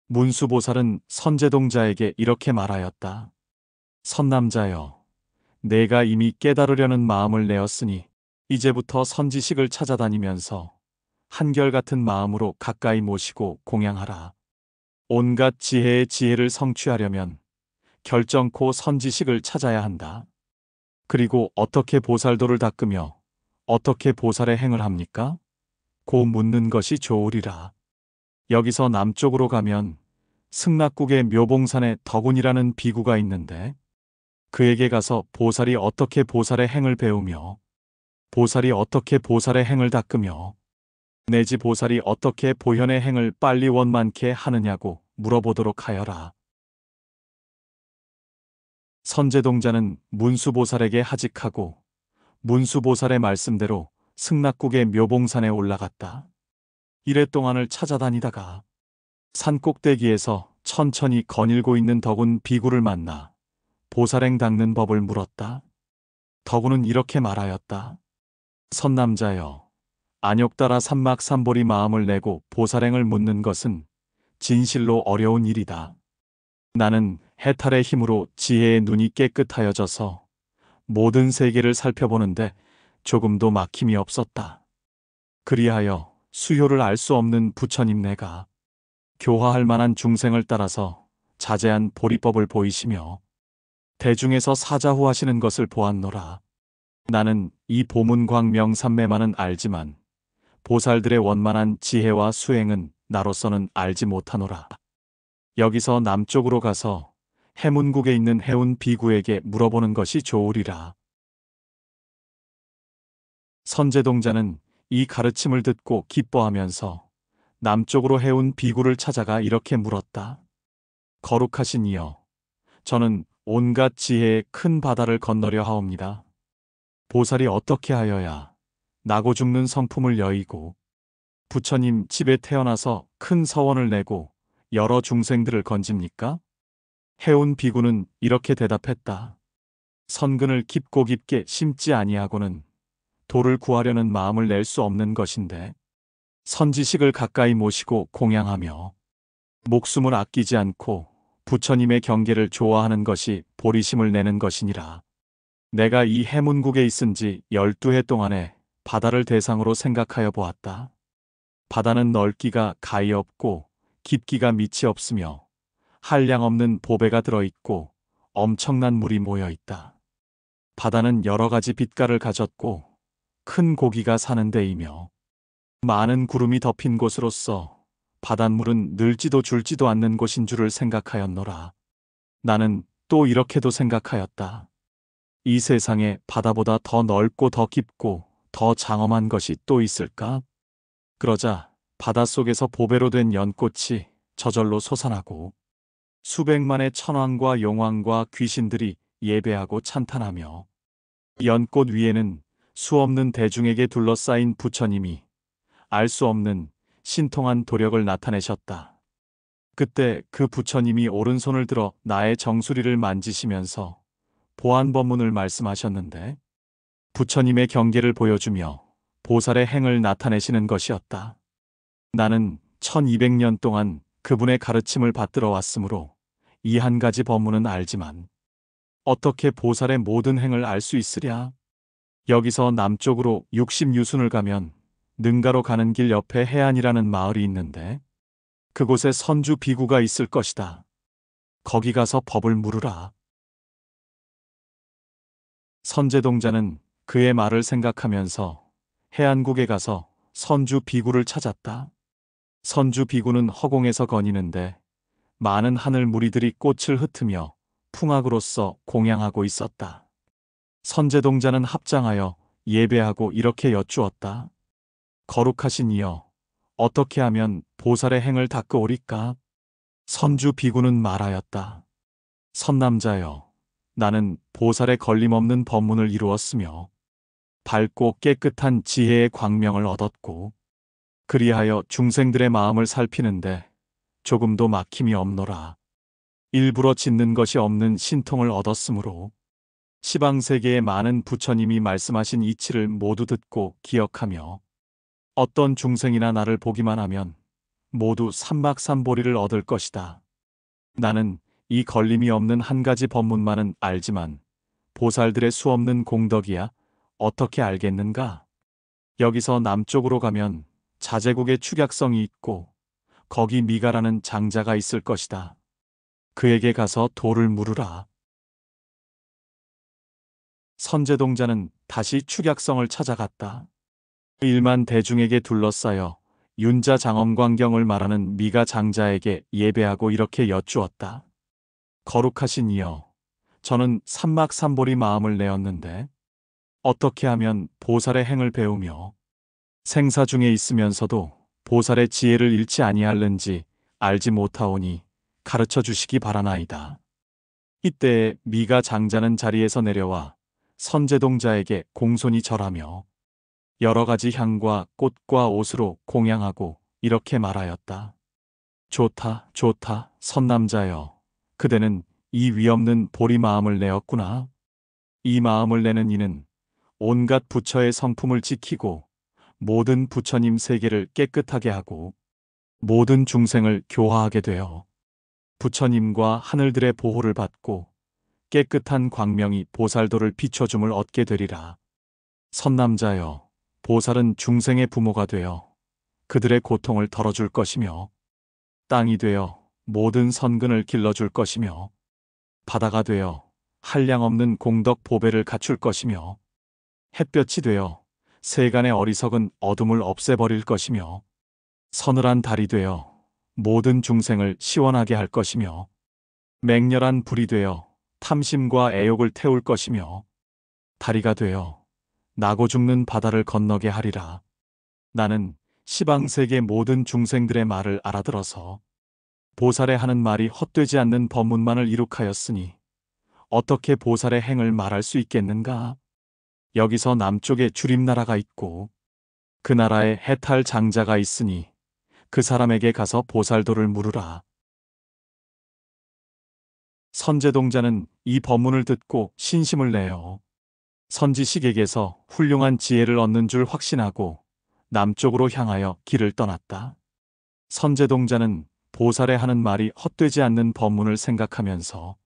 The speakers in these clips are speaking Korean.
문수보살은 선제동자에게 이렇게 말하였다. 선남자여, 내가 이미 깨달으려는 마음을 내었으니 이제부터 선지식을 찾아다니면서 한결같은 마음으로 가까이 모시고 공양하라. 온갖 지혜의 지혜를 성취하려면 결정코 선지식을 찾아야 한다. 그리고 어떻게 보살도를 닦으며 어떻게 보살의 행을 합니까? 고 묻는 것이 좋으리라. 여기서 남쪽으로 가면 승낙국의 묘봉산에 덕운이라는 비구가 있는데 그에게 가서 보살이 어떻게 보살의 행을 배우며 보살이 어떻게 보살의 행을 닦으며 내지 보살이 어떻게 보현의 행을 빨리 원만케 하느냐고 물어보도록 하여라. 선제동자는 문수보살에게 하직하고 문수보살의 말씀대로 승낙국의 묘봉산에 올라갔다. 이래 동안을 찾아다니다가 산 꼭대기에서 천천히 거닐고 있는 덕운 비구를 만나 보살행 닦는 법을 물었다. 덕운은 이렇게 말하였다. 선남자여, 안욕따라 삼막삼보리 마음을 내고 보살행을 묻는 것은 진실로 어려운 일이다. 나는 해탈의 힘으로 지혜의 눈이 깨끗하여져서 모든 세계를 살펴보는데 조금도 막힘이 없었다. 그리하여 수효를 알 수 없는 부처님 내가 교화할 만한 중생을 따라서 자제한 보리법을 보이시며 대중에서 사자후하시는 것을 보았노라. 나는 이 보문광 명삼매만은 알지만 보살들의 원만한 지혜와 수행은 나로서는 알지 못하노라. 여기서 남쪽으로 가서 해문국에 있는 해운 비구에게 물어보는 것이 좋으리라. 선제동자는 이 가르침을 듣고 기뻐하면서 남쪽으로 해운 비구를 찾아가 이렇게 물었다. 거룩하신 이여, 저는 온갖 지혜의 큰 바다를 건너려 하옵니다. 보살이 어떻게 하여야 나고 죽는 성품을 여의고 부처님 집에 태어나서 큰 서원을 내고 여러 중생들을 건집니까? 해운 비구는 이렇게 대답했다. 선근을 깊고 깊게 심지 아니하고는 도를 구하려는 마음을 낼 수 없는 것인데 선지식을 가까이 모시고 공양하며 목숨을 아끼지 않고 부처님의 경계를 좋아하는 것이 보리심을 내는 것이니라. 내가 이 해문국에 있은 지 12해 동안에 바다를 대상으로 생각하여 보았다. 바다는 넓기가 가히 없고 깊기가 밑이 없으며 한량없는 보배가 들어있고 엄청난 물이 모여있다. 바다는 여러 가지 빛깔을 가졌고 큰 고기가 사는 데이며 많은 구름이 덮인 곳으로서 바닷물은 늘지도 줄지도 않는 곳인 줄을 생각하였노라. 나는 또 이렇게도 생각하였다. 이 세상에 바다보다 더 넓고 더 깊고 더 장엄한 것이 또 있을까? 그러자 바닷속에서 보배로 된 연꽃이 저절로 솟아나고 수백만의 천왕과 용왕과 귀신들이 예배하고 찬탄하며 연꽃 위에는 수없는 대중에게 둘러싸인 부처님이 알 수 없는 신통한 도력을 나타내셨다. 그때 그 부처님이 오른손을 들어 나의 정수리를 만지시면서 보안법문을 말씀하셨는데 부처님의 경계를 보여주며 보살의 행을 나타내시는 것이었다. 나는 1200년 동안 그분의 가르침을 받들어 왔으므로 이 한 가지 법문은 알지만 어떻게 보살의 모든 행을 알 수 있으랴? 여기서 남쪽으로 60유순을 가면 능가로 가는 길 옆에 해안이라는 마을이 있는데 그곳에 선주 비구가 있을 것이다. 거기 가서 법을 물으라. 선제동자는 그의 말을 생각하면서 해안국에 가서 선주 비구를 찾았다. 선주 비구는 허공에서 거니는데 많은 하늘 무리들이 꽃을 흩으며 풍악으로써 공양하고 있었다. 선제동자는 합장하여 예배하고 이렇게 여쭈었다. 거룩하신 이여, 어떻게 하면 보살의 행을 닦으오리까? 선주 비구는 말하였다. 선남자여, 나는 보살의 걸림없는 법문을 이루었으며 밝고 깨끗한 지혜의 광명을 얻었고 그리하여 중생들의 마음을 살피는데 조금도 막힘이 없노라. 일부러 짓는 것이 없는 신통을 얻었으므로 시방세계의 많은 부처님이 말씀하신 이치를 모두 듣고 기억하며 어떤 중생이나 나를 보기만 하면 모두 삼박삼보리를 얻을 것이다. 나는 이 걸림이 없는 한 가지 법문만은 알지만 보살들의 수없는 공덕이야 어떻게 알겠는가? 여기서 남쪽으로 가면 자제국의 축약성이 있고 거기 미가라는 장자가 있을 것이다. 그에게 가서 도를 물으라. 선제동자는 다시 축약성을 찾아갔다. 일만 대중에게 둘러싸여 윤자장엄광경을 말하는 미가 장자에게 예배하고 이렇게 여쭈었다. 거룩하신 이여, 저는 삼막삼보리 마음을 내었는데 어떻게 하면 보살의 행을 배우며 생사 중에 있으면서도 보살의 지혜를 잃지 아니할는지 알지 못하오니 가르쳐 주시기 바라나이다. 이때 미가 장자는 자리에서 내려와 선제동자에게 공손히 절하며 여러 가지 향과 꽃과 옷으로 공양하고 이렇게 말하였다. 좋다, 좋다, 선남자여. 그대는 이 위없는 보리 마음을 내었구나. 이 마음을 내는 이는 온갖 부처의 성품을 지키고 모든 부처님 세계를 깨끗하게 하고 모든 중생을 교화하게 되어 부처님과 하늘들의 보호를 받고 깨끗한 광명이 보살도를 비춰줌을 얻게 되리라. 선남자여, 보살은 중생의 부모가 되어 그들의 고통을 덜어줄 것이며 땅이 되어 모든 선근을 길러줄 것이며 바다가 되어 한량없는 공덕 보배를 갖출 것이며 햇볕이 되어 세간의 어리석은 어둠을 없애버릴 것이며 서늘한 달이 되어 모든 중생을 시원하게 할 것이며 맹렬한 불이 되어 탐심과 애욕을 태울 것이며 다리가 되어 나고 죽는 바다를 건너게 하리라. 나는 시방세계 모든 중생들의 말을 알아들어서 보살의 하는 말이 헛되지 않는 법문만을 이룩하였으니 어떻게 보살의 행을 말할 수 있겠는가? 여기서 남쪽에 주림나라가 있고 그 나라에 해탈 장자가 있으니 그 사람에게 가서 보살도를 물으라. 선제동자는 이 법문을 듣고 신심을 내어 선지식에게서 훌륭한 지혜를 얻는 줄 확신하고 남쪽으로 향하여 길을 떠났다. 선제동자는 보살의 하는 말이 헛되지 않는 법문을 생각하면서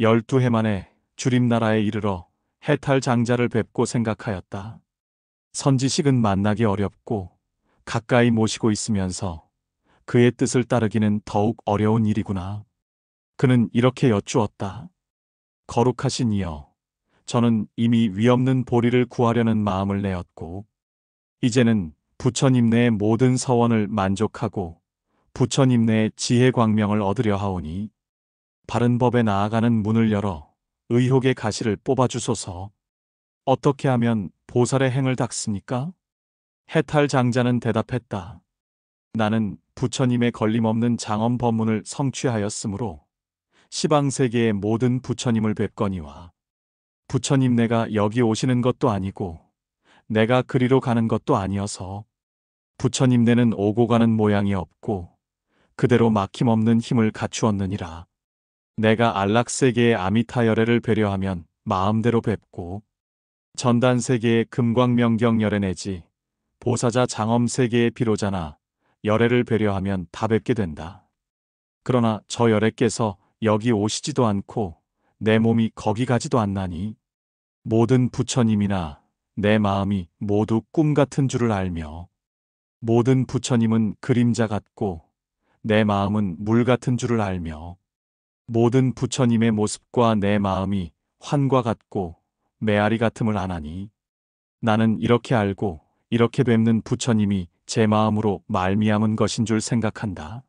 12해 만에 주림나라에 이르러 해탈 장자를 뵙고 생각하였다. 선지식은 만나기 어렵고 가까이 모시고 있으면서 그의 뜻을 따르기는 더욱 어려운 일이구나. 그는 이렇게 여쭈었다. 거룩하신 이여, 저는 이미 위없는 보리를 구하려는 마음을 내었고 이제는 부처님 내의 모든 서원을 만족하고 부처님 내의 지혜 광명을 얻으려 하오니 바른 법에 나아가는 문을 열어 의혹의 가시를 뽑아주소서. 어떻게 하면 보살의 행을 닦습니까? 해탈 장자는 대답했다. 나는 부처님의 걸림없는 장엄 법문을 성취하였으므로 시방세계의 모든 부처님을 뵙거니와 부처님 내가 여기 오시는 것도 아니고 내가 그리로 가는 것도 아니어서 부처님 내는 오고 가는 모양이 없고 그대로 막힘없는 힘을 갖추었느니라. 내가 안락세계의 아미타 열애를 배려하면 마음대로 뵙고 전단세계의 금광명경 열애 내지 보사자 장엄세계의 비로자나 열애를 배려하면 다 뵙게 된다. 그러나 저 열애께서 여기 오시지도 않고 내 몸이 거기 가지도 않나니 모든 부처님이나 내 마음이 모두 꿈 같은 줄을 알며 모든 부처님은 그림자 같고 내 마음은 물 같은 줄을 알며 모든 부처님의 모습과 내 마음이 환과 같고 메아리 같음을 아나니 나는 이렇게 알고 이렇게 뵙는 부처님이 제 마음으로 말미암은 것인 줄 생각한다.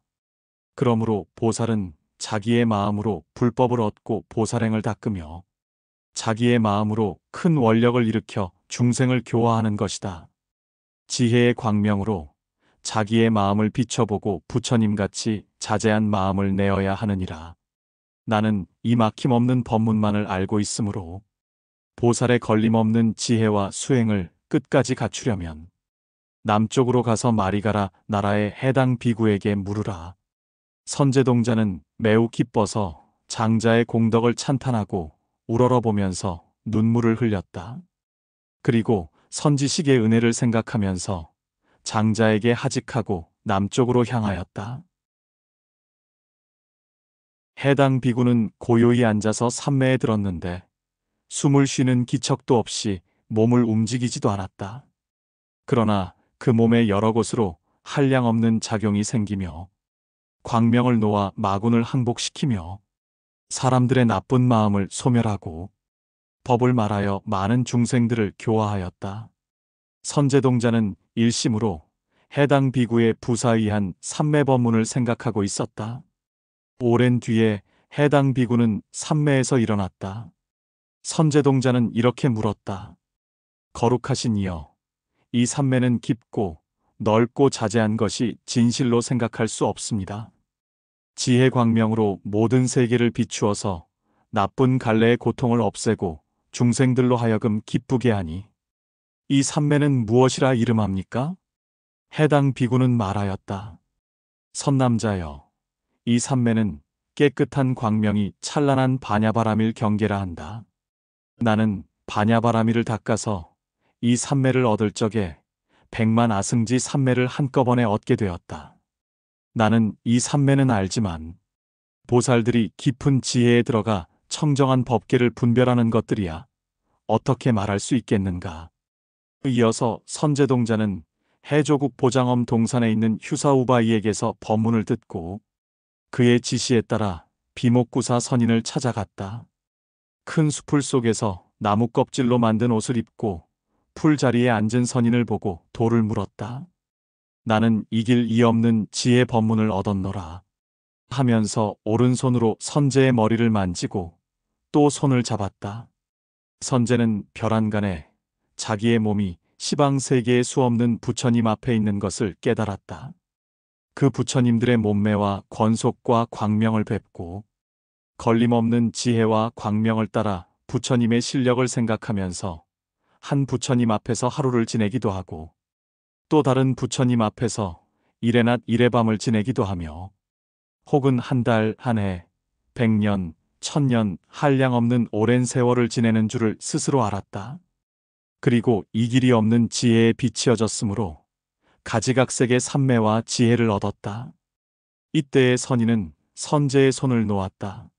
그러므로 보살은 자기의 마음으로 불법을 얻고 보살행을 닦으며 자기의 마음으로 큰 원력을 일으켜 중생을 교화하는 것이다. 지혜의 광명으로 자기의 마음을 비춰보고 부처님같이 자제한 마음을 내어야 하느니라. 나는 이 막힘없는 법문만을 알고 있으므로 보살의 걸림없는 지혜와 수행을 끝까지 갖추려면 남쪽으로 가서 마리가라 나라의 해당 비구에게 물으라. 선제동자는 매우 기뻐서 장자의 공덕을 찬탄하고 우러러보면서 눈물을 흘렸다. 그리고 선지식의 은혜를 생각하면서 장자에게 하직하고 남쪽으로 향하였다. 해당 비구는 고요히 앉아서 산매에 들었는데 숨을 쉬는 기척도 없이 몸을 움직이지도 않았다. 그러나 그 몸의 여러 곳으로 한량없는 작용이 생기며 광명을 놓아 마군을 항복시키며 사람들의 나쁜 마음을 소멸하고 법을 말하여 많은 중생들을 교화하였다. 선제동자는 일심으로 해당 비구의 부사의한 삼매법문을 생각하고 있었다. 오랜 뒤에 해당 비구는 산매에서 일어났다. 선제동자는 이렇게 물었다. 거룩하신 이여, 이 산매는 깊고 넓고 자제한 것이 진실로 생각할 수 없습니다. 지혜 광명으로 모든 세계를 비추어서 나쁜 갈래의 고통을 없애고 중생들로 하여금 기쁘게 하니 이 산매는 무엇이라 이름합니까? 해당 비구는 말하였다. 선남자여, 이 산매는 깨끗한 광명이 찬란한 반야바라밀 경계라 한다. 나는 반야바라밀을 닦아서 이 산매를 얻을 적에 100만 아승지 산매를 한꺼번에 얻게 되었다. 나는 이 산매는 알지만 보살들이 깊은 지혜에 들어가 청정한 법계를 분별하는 것들이야 어떻게 말할 수 있겠는가. 이어서 선제동자는 해조국 보장엄 동산에 있는 휴사우바이에게서 법문을 듣고 그의 지시에 따라 비목구사 선인을 찾아갔다. 큰 수풀 속에서 나무 껍질로 만든 옷을 입고 풀자리에 앉은 선인을 보고 도를 물었다. 나는 이길 이 없는 지혜 법문을 얻었노라 하면서 오른손으로 선제의 머리를 만지고 또 손을 잡았다. 선제는 별안간에 자기의 몸이 시방세계에 수없는 부처님 앞에 있는 것을 깨달았다. 그 부처님들의 몸매와 권속과 광명을 뵙고 걸림없는 지혜와 광명을 따라 부처님의 실력을 생각하면서 한 부처님 앞에서 하루를 지내기도 하고 또 다른 부처님 앞에서 이래낮 이래밤을 지내기도 하며 혹은 한 달, 한 해, 100년, 1000년 한량없는 오랜 세월을 지내는 줄을 스스로 알았다. 그리고 이 길이 없는 지혜에 비치어졌으므로 가지각색의 삼매와 지혜를 얻었다. 이때의 선인은 선제의 손을 놓았다.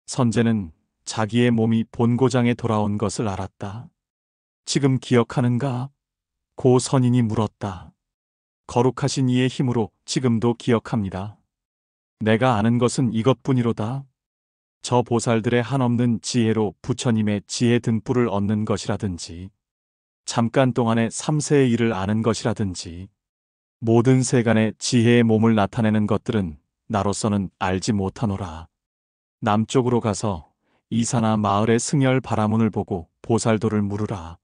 선제는 자기의 몸이 본고장에 돌아온 것을 알았다. 지금 기억하는가? 고 선인이 물었다. 거룩하신 이의 힘으로 지금도 기억합니다. 내가 아는 것은 이것뿐이로다. 저 보살들의 한없는 지혜로 부처님의 지혜 등불을 얻는 것이라든지 잠깐 동안의 삼세의 일을 아는 것이라든지 모든 세간의 지혜의 몸을 나타내는 것들은 나로서는 알지 못하노라. 남쪽으로 가서 이사나 마을의 승열 바라문을 보고 보살도를 물으라.